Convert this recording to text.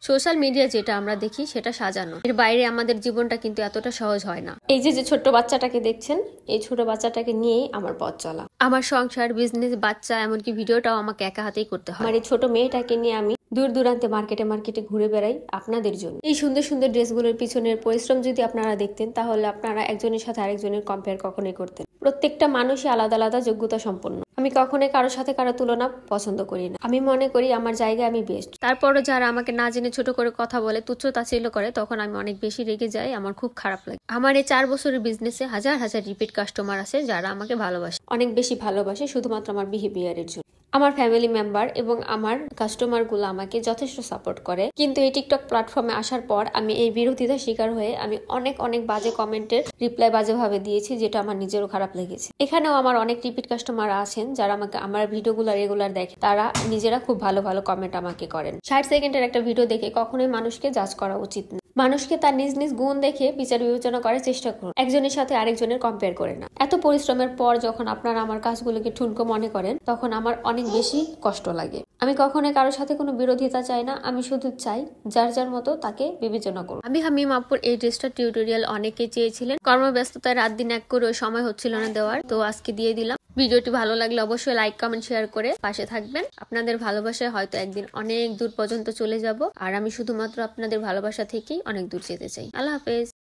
Social media যেটা আমরা দেখি সেটা সাজানো, এর বাইরে আমাদের জীবনটা কিন্তু এতটা সহজ হয় না। এই যে ছোট্ট বাচ্চাটাকে দেখছেন, এই ছোট বাচ্চাটাকে নিয়েই আমার পথ চলা, আমার সংসার, বিজনেস, বাচ্চা, এমনকি ভিডিওটাও আমাকে একা হাতেই করতে হয়। আমার এই ছোট মেয়েটাকে নিয়ে আমি দূর দূরান্তে মার্কেটে ঘুরে বেড়াই আপনাদের জন্য। এই সুন্দর সুন্দর ড্রেসগুলোর পিছনের পরিশ্রম যদি আপনারা দেখতেন, তাহলে আপনারা একজনের সাথে আরেকজনের কম্পেয়ার কখনোই করতেন। প্রত্যেকটা মানুষই আলাদা আলাদা যোগ্যতা সম্পন্ন। আমি কখনোই কারোর সাথে কারো তুলনা পছন্দ করি না। আমি মনে করি আমার জায়গায় আমি বেস্ট। তারপরও যারা আমাকে না জেনে ছোট করে কথা বলে, তুচ্ছ তাচ্ছিল্য করে, তখন আমি অনেক বেশি রেগে যাই। আমার খুব খারাপ লাগে। আমার এই 4 বছরের বিজনেসে হাজার হাজার রিপিট কাস্টমার আছে যারা আমাকে ভালোবাসে, অনেক বেশি ভালোবাসে শুধুমাত্র আমার বিহেভিয়ারের জন্য। আমার ফ্যামিলি মেম্বার এবং আমার কাস্টমার গুলো আমাকে যথেষ্ট সাপোর্ট করে, কিন্তু এই টিকটক প্ল্যাটফর্মে আসার পর আমি এই বিরোধিতার শিকার হয়ে আমি অনেক বাজে কমেন্টের রিপ্লাই বাজেভাবে দিয়েছি, যেটা আমার নিজেরও খারাপ লেগেছে। এখানেও আমার অনেক রিপিট কাস্টমার আছেন যারা আমাকে আমার ভিডিওগুলো রেগুলার দেখে, তারা নিজেরা খুব ভালো ভালো কমেন্ট আমাকে করেন। 60 সেকেন্ডের একটা ভিডিও দেখে কখনোই মানুষকে জাজ করা উচিত না। মানুষকে তার নিজ নিজ গুণ দেখে বিচার বিবেচনা করার চেষ্টা করুন, একজনের সাথে আরেকজনের কম্পেয়ার করে না। এত পরিশ্রমের পর যখন আপনারা আমার কাজগুলোকে ঠুনকো মনে করেন, তখন আমার অনেক বেশি কষ্ট লাগে। আমি কখনোই কারোর সাথে কোনো বিরোধিতা চাই না। আমি শুধু চাই যার যার মতো তাকে বিবেচনা করুন। আমি হামিম আপুর এই ড্রেসটা টিউটোরিয়াল অনেকে চেয়েছিলেন, কর্মব্যস্ততায় রাত দিন এক করে ওই সময় হচ্ছিল না দেওয়ার, তো আজকে দিয়ে দিলাম। ভিডিওটি ভালো লাগলে অবশ্যই লাইক, কমেন্ট, শেয়ার করে পাশে থাকবেন। আপনাদের ভালোবাসায় হয়তো একদিন অনেক দূর পর্যন্ত চলে যাব, আর আমি শুধুমাত্র আপনাদের ভালোবাসা থেকেই অনেক দূর যেতে চাই। আল্লাহ হাফেজ।